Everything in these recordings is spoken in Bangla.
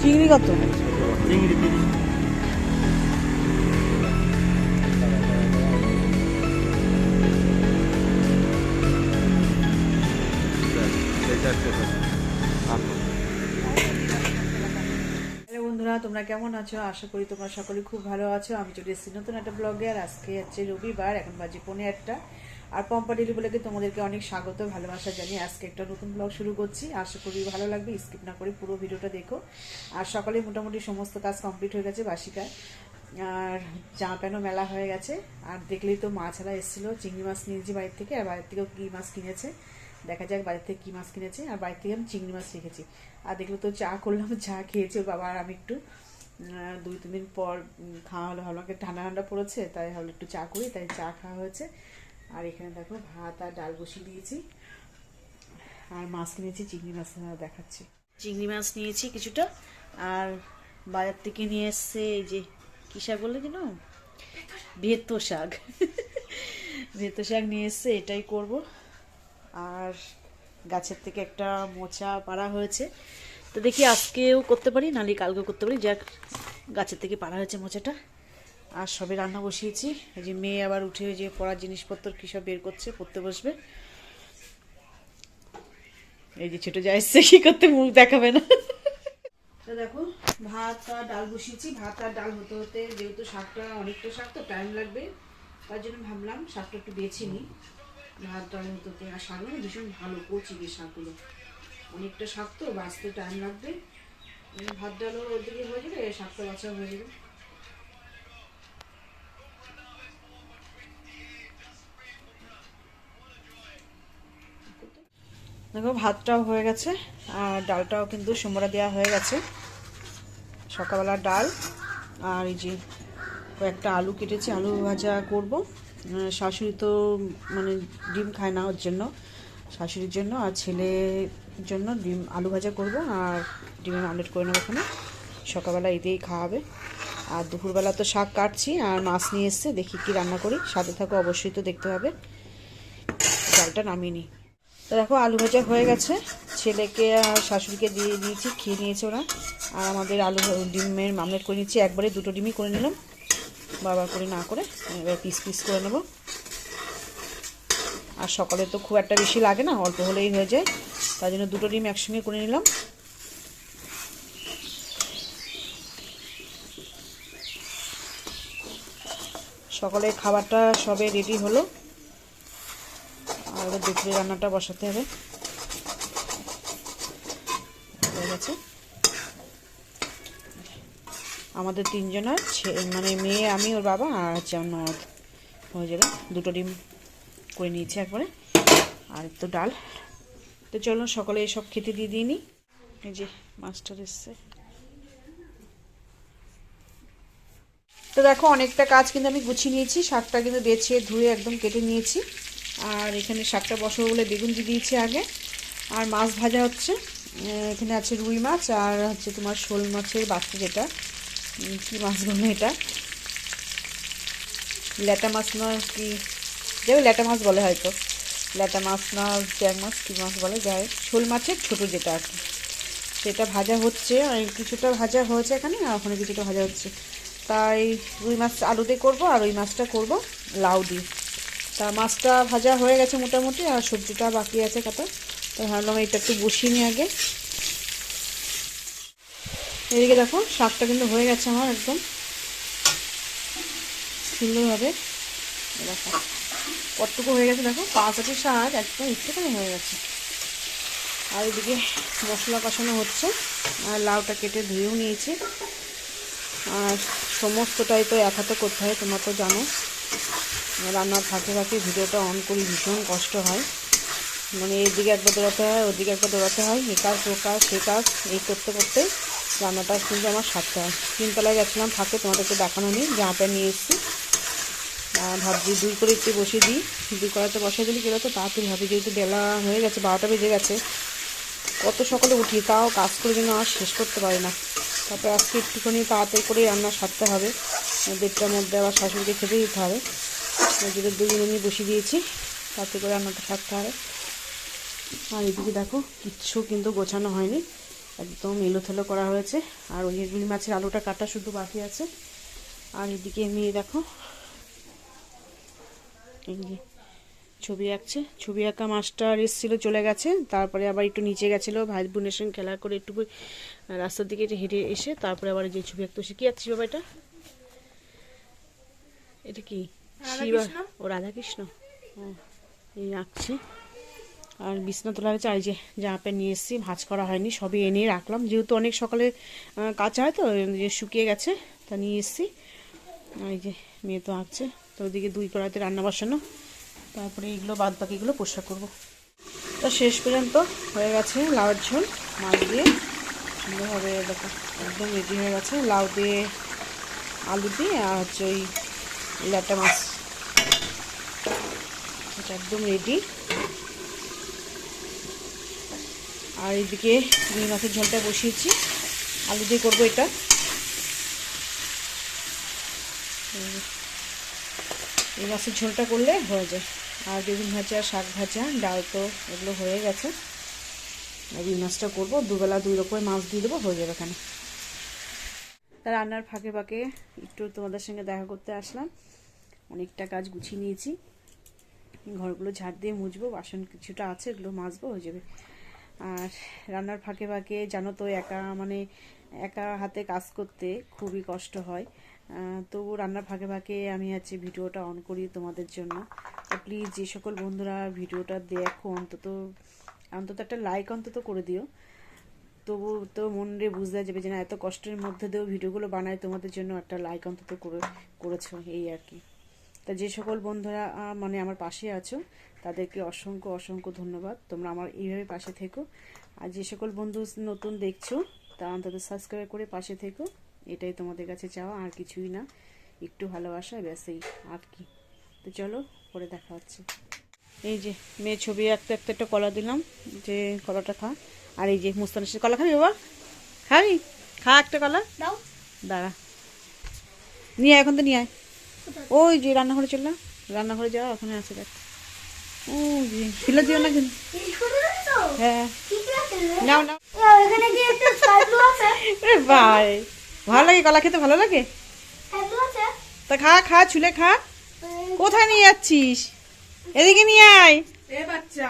চিংড়ি কত? চিংড়ি 30। হ্যালো বন্ধুরা, তোমরা কেমন আছো? আশা করি তোমরা সকলে খুব ভালো আছো। আমি চলে এসেছি নতুন একটা ব্লগে। আর আজকে হচ্ছে রবিবার, এখন বাজে 1:15। আর পম্পা ডেলি ব্লগে তোমাদেরকে অনেক স্বাগত, ভালোবাসা জানিয়ে আজকে একটা নতুন ব্লগ শুরু করছি। আশা করি ভালো লাগবে, স্কিপ না করে পুরো ভিডিওটা দেখো। আর সকালে মোটামুটি সমস্ত কাজ কমপ্লিট হয়ে গেছে, বাসিকার। আর জামা প্যান্টও মেলা হয়ে গেছে। আর দেখলেই তো মাছরা এসেছিলো, চিংড়ি মাছ নিয়েছি বাড়ির থেকে, আর বাড়ির থেকেও কী মাছ কিনেছে দেখা যাক বাড়ির থেকে কী মাছ কিনেছে। আর বাড়ির থেকে আমি চিংড়ি মাছ রেখেছি। আর দেখলো তো চা করলাম, চা খেয়েছি ওর বাবা আর আমি একটু। 2-3 দিন পর খাওয়া হলো, ভালো ঠান্ডা ঠান্ডা পড়েছে, তাই হলো একটু চা করি, তাই চা খাওয়া হয়েছে। আর এখানে দেখো ভাত আর ডাল বসিয়ে দিয়েছি। আর মাছ কিনেছি, চিংড়ি মাছ দেখাচ্ছি। চিংড়ি মাছ নিয়েছি কিছুটা। আর বাজার থেকে নিয়ে এসছে এই যে কী শাক বললে যেন, ভেতো শাক। ভেতো শাক নিয়ে এসছে, এটাই করব। আর গাছের থেকে একটা মোচা পাড়া হয়েছে, তো দেখি আজকেও করতে পারি, নাহলে কালকেও করতে পারি। যাক, গাছের থেকে পাড়া হয়েছে মোচাটা। আর সবে রান্না বসিয়েছি। এই যে মেয়ে আবার উঠে যে পড়ার জিনিসপত্র কী সব বের করছে, পড়তে বসবে। এই যে ছোটো যা এসছে, কী করতে মুখ দেখাবে না। তো দেখো ভাত আর ডাল বসিয়েছি। ভাত আর ডাল হতে হতে, যেহেতু শাকটা অনেকটা শাক তো টাইম লাগবে, তার জন্য ভাবলাম শাকটা একটু বেছে নিই। ভাত ডাল হতে হতে, আর শাকগুলো ভীষণ ভালো কচি, যে শাকগুলো অনেকটা শাক তো বাঁচতে টাইম লাগবে। ভাত ডালও ওদিকে হয়ে যাবে, শাকটা বাছা হয়ে যাবে। দেখো ভাতটাও হয়ে গেছে, আর ডালটাও কিন্তু সোমরা দেওয়া হয়ে গেছে। সকালবেলা ডাল, আর এই যে কয়েকটা আলু কেটেছি, আলু ভাজা করব। শাশুড়ি তো মানে ডিম খায় না, ওর জন্য, শাশুড়ির জন্য আর ছেলের জন্য ডিম আলু ভাজা করব, আর ডিমের আমলেট করে নেবো ওখানে। সকালবেলা এই দিয়েই খাওয়াবে। আর দুপুরবেলা তো শাক কাটছি, আর মাছ নিয়ে এসছে, দেখি কি রান্না করি। সাথে থাকো অবশ্যই, তো দেখতে হবে। ডালটা নামিয়ে নিই। তো দেখো আলু ভাজা হয়ে গেছে, ছেলেকে আর শাশুড়িকে দিয়ে দিয়েছি, খেয়ে নিয়েছে ওরা। আর আমাদের আলু ডিমের আমলেট করে নিচ্ছি, একবারে 2টো ডিমই করে নিলাম, বাবা করে না করে। এবার পিস পিস করে নেব। আর সকালে তো খুব একটা বেশি লাগে না, অল্প হলেই হয়ে যায়, তার জন্য 2টো ডিম একসঙ্গে করে নিলাম। সকালে খাবারটা সবে রেডি হলো, আর এবার দুপুরে রান্নাটা বসাতে হবে। হয়ে গেছে আমাদের 3 জনের, মানে মেয়ে, আমি, ওর বাবা, আর হচ্ছে আমার ননদ। হয়ে যাবে, 2টো ডিম করে নিয়েছি একবারে। আর তো ডাল। তো চলো সকালে এসব খেতে দিয়ে দিই নি। এই যে মাস্টার এসছে। তো দেখো অনেকটা কাজ কিন্তু আমি গুছিয়ে নিয়েছি, শাকটা কিন্তু বেছে ধুয়ে একদম কেটে নিয়েছি। আর এখানে শাকটা বসাবো বলে বেগুন দিয়ে দিয়েছি আগে। আর মাছ ভাজা হচ্ছে, এখানে আছে রুই মাছ, আর হচ্ছে তোমার শোল মাছের বাচ্চা, যেটা কী মাছ বলে এটা, ল্যাটা মাছ না কি, যাই ল্যাটা মাছ বলে হয়তো, ল্যাটা মাছ না চ্যাং মাছ, কী মাছ বলে, যাই শোল মাছের ছোটো যেটা আর কি, সেটা ভাজা হচ্ছে। আর কিছুটা ভাজা হয়েছে এখানে, আর ওখানে কিছুটা ভাজা হচ্ছে। তাই রুই মাছ আলু দিয়ে করবো, আর ওই মাছটা করব লাউ দিয়ে। তা মাছটা ভাজা হয়ে গেছে মোটামুটি, আর সবজিটা বাকি আছে কাটা। তো ভাবলাম এটা একটু বসিয়ে নিই আগে। এদিকে দেখো শাকটা কিন্তু হয়ে গেছে আমার একদম সুন্দরভাবে। দেখো কতটুকু হয়ে গেছে, দেখো 5-8 শাক একদম একটুখানি হয়ে গেছে। আর এদিকে মশলা কষানো হচ্ছে, আর লাউটা কেটে ধুয়েও নিয়েছি। আর সমস্তটাই তো এক হাতে করতে হয়, তোমরা তো জানো। রান্নার ফাঁকে ফাঁকে ভিডিওটা অন করি, ভীষণ কষ্ট হয়, মানে এইদিকে একবার দৌড়াতে হয়, ওদিকে একবার দৌড়াতে হয়, এ কাজ ও কাজ সে কাজ, এই করতে করতে রান্নাটা কিন্তু আমার সারতে হয়। 3তলায় গেছিলাম ফাঁকে, তোমাদেরকে দেখানো নেই, জামা প্যান্ট নিয়ে এসেছি। আর ভাবছি 2 করে একটু বসিয়ে দিই, 2 কড়াইতে বসিয়ে দিলে কী হতো তাড়াতাড়ি হবে, যেহেতু বেলা হয়ে গেছে, 12টা বেজে গেছে। কত সকালে উঠি, তাও কাজ করে যেন আর শেষ করতে পারি না। তারপর আজকে একটুখানি তাড়াতাড়ি করে রান্না সারতে হবে, 1:30টার মধ্যে আবার শাশুড়িকে খেতে দিতে হবে। যেটা 2 মিনিট বসিয়ে দিয়েছি, তাতে করে রান্নাটা সারতে হবে। আর এদিকে দেখো কিচ্ছু কিন্তু গোছানো হয়নি, একদম এলোথেলো করা হয়েছে। আর ওই রুই মাছের আলুটা কাটা শুধু বাকি আছে। আর এদিকে মেয়ে দেখো এই যে ছবি আঁকছে। ছবি আঁকা মাস্টার এসেছিল, চলে গেছে। তারপরে আবার একটু নিচে গেছিলো ভাই বোনের সঙ্গে খেলা করে, একটু রাস্তার দিকে হেঁটে এসে তারপরে আবার যে ছবি আঁকতে কি আঁকছি বাবা? এটা এটা কি শিবা? ও রাধাকৃষ্ণ। এই আঁকছে। আর বিছনা তোলা হয়েছে। আর যে জামা প্যান্ট নিয়ে এসেছি, ভাঁজ করা হয়নি, সবই এনে রাখলাম যেহেতু অনেক সকালে কাচা হয় তো, যে শুকিয়ে গেছে তা নিয়ে এসেছি। আর এই যে মেয়ে তো আঁকছে। তো ওদিকে 2 কড়াইতে রান্না বসানো, তারপরে এইগুলো বাদ বাকিগুলো পরিষ্কার করবো। তো শেষ পর্যন্ত হয়ে গেছে লাউয়ের ঝোল মাছ দিয়ে সুন্দরভাবে। দেখো একদম রেডি হয়ে গেছে, লাউ দিয়ে আলু দিয়ে আর হচ্ছে ওই ল্যাটা মাছ, এটা একদম রেডি। আর এইদিকে রুই মাছের ঝোলটা বসিয়েছি, আলু দিয়ে করবো এটা। এই মাছের ঝোলটা করলে হয়ে যায়। আর বেগুন ভাজা, শাক ভাজা, ডাল তো এগুলো হয়ে গেছে। আর রুই মাছটা করবো, দুবেলা 2 রকমের মাছ দিয়ে দেবো, হয়ে যাবে এখানে। তা রান্নার ফাঁকে ফাঁকে একটু তোমাদের সঙ্গে দেখা করতে আসলাম। অনেকটা কাজ গুছিয়ে নিয়েছি, ঘরগুলো ঝাড় দিয়ে মুছবো, বাসন কিছুটা আছে এগুলো মাজবো, হয়ে যাবে। আর রান্নার ফাঁকে ফাঁকে জানো তো একা হাতে কাজ করতে খুবই কষ্ট হয়। তবু রান্নার ফাঁকে ফাঁকে আমি ভিডিওটা অন করি তোমাদের জন্য। প্লিজ যে সকল বন্ধুরা ভিডিওটা দেখো অন্তত একটা লাইক অন্তত করে দিও। তবু তো মনে বুঝতে যাবে যে না, এত কষ্টের মধ্যে দিয়েও ভিডিওগুলো বানায় তোমাদের জন্য, একটা লাইক অন্তত করেছো, এই আর কি। তা যে সকল বন্ধুরা আমার পাশে আছো তাদেরকে অসংখ্য অসংখ্য ধন্যবাদ। তোমরা আমার এইভাবে পাশে থেকো। আর যে সকল বন্ধু নতুন দেখছো তা অন্তত সাবস্ক্রাইব করে পাশে থেকো, এটাই তোমাদের কাছে চাওয়া, আর কিছুই না। একটু ভালোবাসা, ব্যাস এই আর কি। তো চলো পরে দেখা হচ্ছে। এই যে মেয়ে ছবি আঁকতে আঁকতে একটা কলা দিলাম, যে কলাটা খা। আর এই যে মুস্তানের সাথে কলা খাবি বাবা? খাবি? খা একটা কলা দাও। দাঁড়া, নিয়ে আয়, এখন তো নিয়ে আয়। ওই যে রান্নাঘরে চললাম, রান্নাঘরে যাওয়া, ওখানে আছে দেখ। ও যে ফেলে দিও না কিন্তু। হ্যাঁ নাও নাও। ভাই ভালো লাগে কলা খেতে, ভালো লাগে। তা খা খা, ছুলে খা। কোথায় নিয়ে যাচ্ছিস? এদিকে নিয়ে আয়। বাচ্চা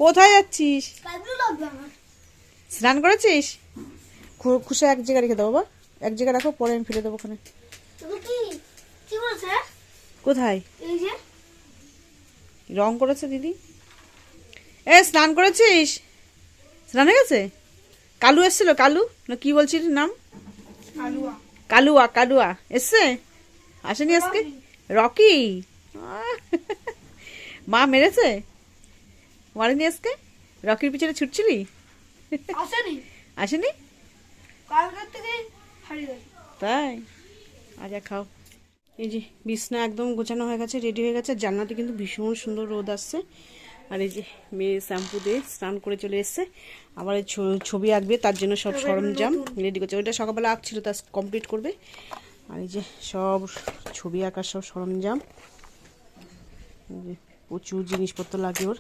কোথায় যাচ্ছিস? স্নান করেছিস? খুশা এক জায়গায় রেখে দেবো বাবা, এক জায়গায় রাখো, পরে আমি ফেলে দেবো ওখানে। কোথায় রং করেছে দিদি? স্নান করেছিস? স্নান হয়ে গেছে? কালু এসছিল, কালু না কি বলছিস নাম? কালুয়া, কালুয়া এসছে? আসেনি আজকে? রকি মা মেরেছে? মারেনি আজকে? রকির পিছনে ছুটছিলি? আসেনি? তাই? আচ্ছা খাও। এই যে বিছনা একদম গোছানো হয়ে গেছে, রেডি হয়ে গেছে। জানলাতে কিন্তু ভীষণ সুন্দর রোদ আসছে। আর এই যে মেয়ে শ্যাম্পু দিয়ে স্নান করে চলে এসছে। আবার ছবি আঁকবে, তার জন্য সব সরঞ্জাম রেডি করছে। ওইটা সকালবেলা আঁকছিল, তা কমপ্লিট করবে। আর এই যে সব ছবি আঁকার সব সরঞ্জাম, প্রচুর জিনিসপত্র লাগে ওর।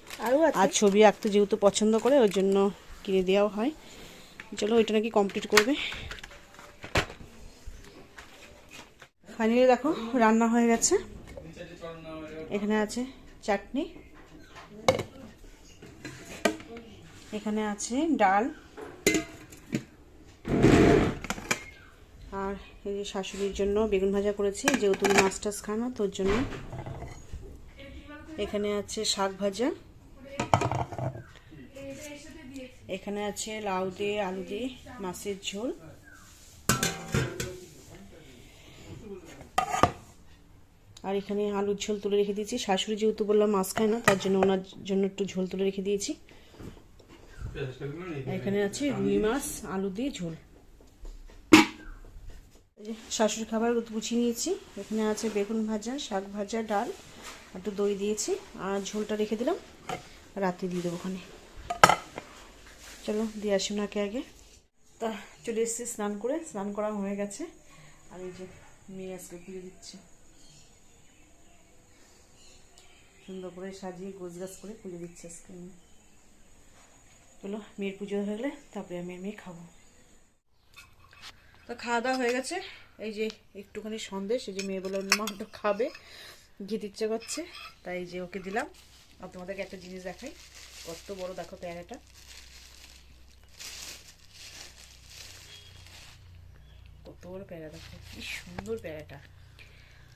আর ছবি আঁকতে যেহেতু পছন্দ করে, ওর জন্য কিনে দেওয়াও হয়। চলো ওইটা নাকি কমপ্লিট করবে। ফাইনালি দেখো রান্না হয়ে গেছে। এখানে আছে চাটনি, এখানে আছে ডাল, আর এই যে শাশুড়ির জন্য বেগুন ভাজা করেছি, যেহেতু মাছ টাছ খানা তোর জন্য। এখানে আছে শাক ভাজা, এখানে আছে লাউ দিয়ে আলু দিয়ে মাছের ঝোল, আর এখানে আলুর ঝোল তুলে রেখে দিয়েছি। শাশুড়ি যেহেতু বললাম মাছ খায় না, তার জন্য ওনার জন্য একটু ঝোল তুলে রেখে দিয়েছি। এখানে আছে রুই মাছ আলু দিয়ে ঝোল। শাশুড়ি খাবার গুছিয়ে নিয়েছি। এখানে আছে বেগুন ভাজা, শাক ভাজা, ডাল, একটু দই দিয়েছি, আর ঝোলটা রেখে দিলাম, রাতে দিয়ে দেবো ওখানে। চলো দিয়ে আসি ওনাকে আগে। তা চলে এসেছি স্নান করে, স্নান করা হয়ে গেছে। আর এই যে মেয়ে আজকে পুজো দিচ্ছে, সুন্দর করে সাজিয়ে গোছগাছ করে পুজো দিচ্ছে আজকে। চলো মেয়ের পুজো হয়ে গেলে তারপরে আমি মেয়ে খাবো। তো খাওয়া দাওয়া হয়ে গেছে, এই যে একটুখানি সন্দেশ, এই যে মেয়ে বলে মা তো খাবে, খেতে ইচ্ছে করছে, তাই যে ওকে দিলাম। আর তোমাদেরকে একটা জিনিস দেখাই, কত বড় দেখো পেয়ারাটা, কত বড় পেয়ারা দেখো, কি সুন্দর পেয়ারাটা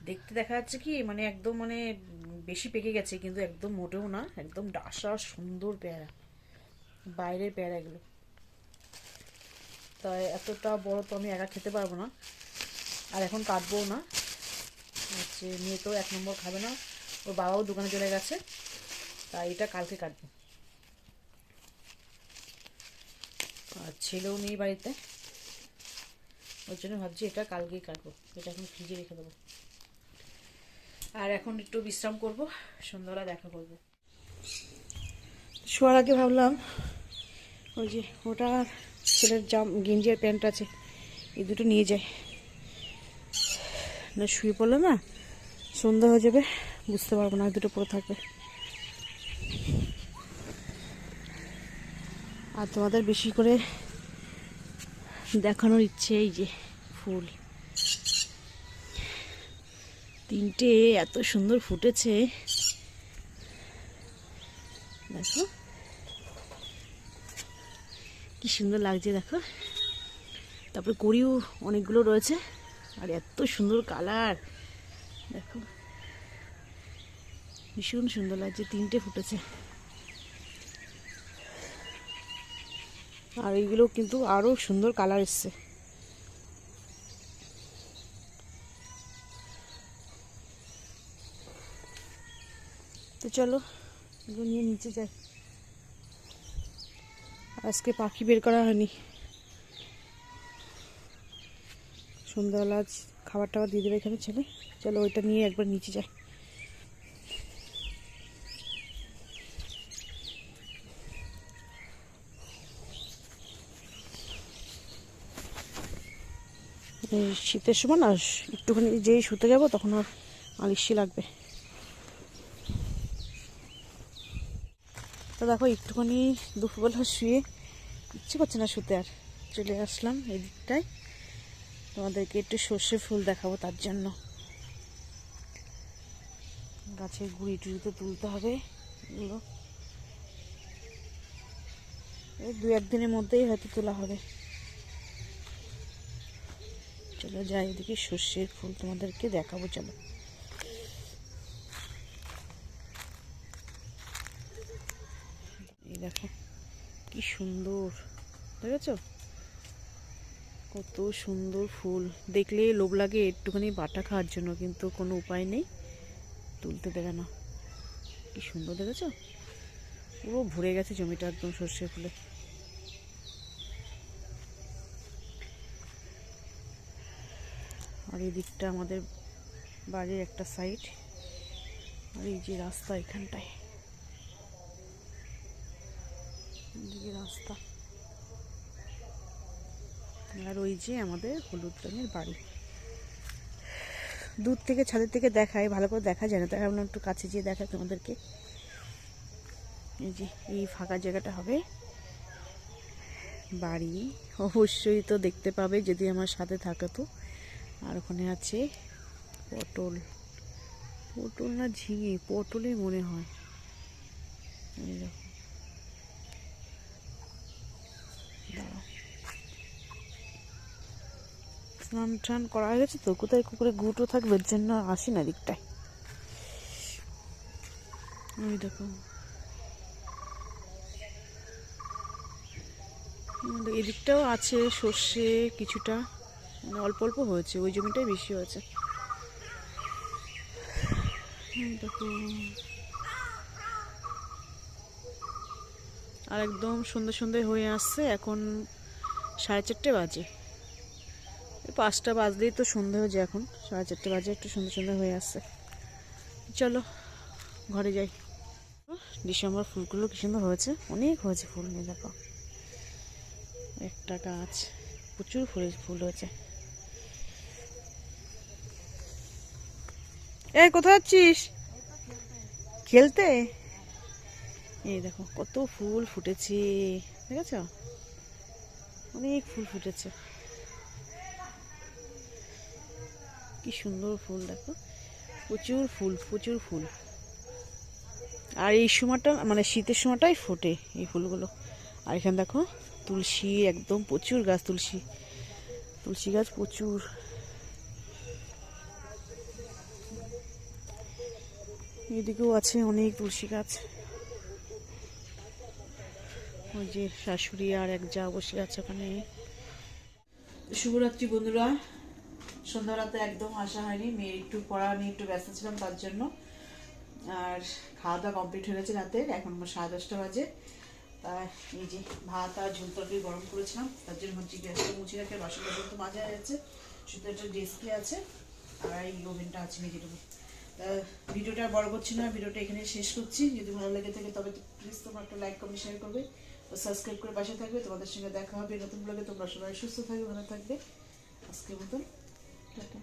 দেখতে। দেখা যাচ্ছে কি মানে একদম মানে বেশি পেকে গেছে, কিন্তু একদম মোটেও না, একদম ডাসা সুন্দর পেয়ারা, বাইরের পেয়ারা এগুলো। তাই এতটা বড় তো আমি একা খেতে পারবো না, আর এখন কাটবও না, হচ্ছে মেয়ে তো 1 নম্বর খাবে না, ওর বাবাও দোকানে চলে গেছে, তাই এটা কালকে কাটবো। আর ছেলেও নেই বাড়িতে, ওর জন্য ভাবছি এটা কালকেই কাটবো, এটা এখন ফ্রিজে রেখে দেবো। আর এখন একটু বিশ্রাম করব, সন্ধ্যাবেলা দেখা করবো। শোয়ার আগে ভাবলাম ওই যে ওটা ছেলের গেঞ্জি আর প্যান্ট আছে, এই দুটো নিয়ে যায়, না শুয়ে পড়লে না সন্ধ্যা হয়ে যাবে, বুঝতে পারবো না, দুটো পরে থাকবে। আর তোমাদের বেশি করে দেখানোর ইচ্ছে, এই যে ফুল 3টে এত সুন্দর ফুটেছে, দেখো কি সুন্দর লাগছে দেখো। তারপরে কড়িও অনেকগুলো রয়েছে, আর এত সুন্দর কালার দেখো, ভীষণ সুন্দর লাগছে, 3টে ফুটেছে। আর এইগুলো কিন্তু আরো সুন্দর কালার এসছে। তো চলো এগুলো নিয়ে নিচে যাই, আজকে পাখি বের করা হয়নি, সন্ধ্যাবেলা আজ খাবার টাবার দিয়ে দেবে এখানে ছেলে। চলো ওইটা নিয়ে একবার নিচে যাই। শীতের সময় না একটুখানি যেই শুতে যাবো তখন আর আলিশি লাগবে। তো দেখো একটুখানি দুপুরবেলা শুয়ে ইচ্ছে করছে না শুতে, আর চলে আসলাম এই দিকটায়, তোমাদেরকে একটু সর্ষে ফুল দেখাবো, তার জন্য গাছের গুঁড়ি টুড়ি তো তুলতে হবে, এগুলো এই 2-1 দিনের মধ্যেই হয়তো তোলা হবে। চলো যাই এদিকে সর্ষের ফুল তোমাদেরকে দেখাবো, চলো। এই দেখো কি সুন্দর, দেখেছো কত সুন্দর ফুল, দেখলে লোভ লাগে একটুখানি বাটা খাওয়ার জন্য, কিন্তু কোনো উপায় নেই, তুলতে দেবে না। কি সুন্দর দেখেছো, পুরো ভরে গেছে জমিটা একদম সর্ষে ফুলে। আর এই দিকটা আমাদের বাড়ির একটা সাইড, আর এই যে রাস্তা এখানটায়, এদিকে রাস্তা, আর ওই যে আমাদের হলুদ রঙের বাড়ি। দূর থেকে ছাদের থেকে দেখায়, ভালো করে দেখা যায় না, তাই ভাবলাম একটু কাছে যেয়ে দেখায় তোমাদেরকে। এই যে এই ফাঁকা জায়গাটা হবে বাড়ি, অবশ্যই তো দেখতে পাবে যদি আমার সাথে থাকে তো। আর ওখানে আছে পটল, পটল না ঝিঙে, পটলই মনে হয়। এই দেখো, দাঁড়াও, স্নান টান করা হয়ে গেছে তো, কোথায় কুকুরে গুঁটো থাকবে, এর জন্য আসি না দিকটায়। ওই দেখো এদিকটাও আছে সর্ষে কিছুটা, মানে অল্প অল্প হয়েছে, ওই জমিটাই বেশি হয়েছে। দেখো আর একদম সন্ধ্যে সন্ধ্যে হয়ে আসছে, এখন 4:30 বাজে, 5টা বাজলেই তো সন্ধ্যে হয়ে যায়, এখন 4:30 বাজে, একটু সন্ধ্যে সন্ধ্যে হয়ে আসছে। চলো ঘরে যাই। ডিসেম্বর ফুলগুলো কি সুন্দর হয়েছে, অনেক হয়েছে ফুল নিয়ে দেখো, একটা গাছ প্রচুর ফুল হয়েছে। এই কোথায় যাচ্ছিস? খেলতে? এই দেখো কত ফুল ফুটেছে। ঠিক আছে, অনেক ফুল ফুটেছে, কি সুন্দর ফুল দেখো, প্রচুর ফুল প্রচুর ফুল। আর এই সময়টা মানে শীতের সময়টাই ফোটে এই ফুলগুলো। আর এখানে দেখো তুলসী, একদম প্রচুর গাছ, তুলসী তুলসী গাছ প্রচুর। এদিকেও আছে অনেক তুলসী গাছ। ওই যে শাশুড়ি আর এক যা বসে আছে ওখানে। শুভরাত্রি বন্ধুরা, সন্ধ্যারাতে একদম আসা হয়নি, মেয়ে একটু পড়া নিয়ে একটু ব্যস্ত ছিলাম তার জন্য। আর খাওয়া দাওয়া কমপ্লিট হয়ে গেছে রাতের, এখন 10:30 বাজে। তাই এই যে ভাত আর ঝোল তরকারি গরম করেছিলাম, তার জন্য হচ্ছে গ্যাসটা মুছে রাখে, বাসন বাসন তো মাজা যাচ্ছে, শুধু একটা ডেস্কে আছে আর এই ওভেনটা আছে মেজে দেবো। ভিডিওটা বড় করছি না, ভিডিওটা এখানে শেষ করছি। যদি ভালো লেগে থাকে তবে প্লিজ তোমরা একটা লাইক কমেন্ট শেয়ার করবে ও সাবস্ক্রাইব করে পাশে থাকবে। তোমাদের সঙ্গে দেখা হবে নতুন ব্লগে। তোমরা সবাই সুস্থ থাকবে, ভালো থাকবে। আজকের মতন টাটা।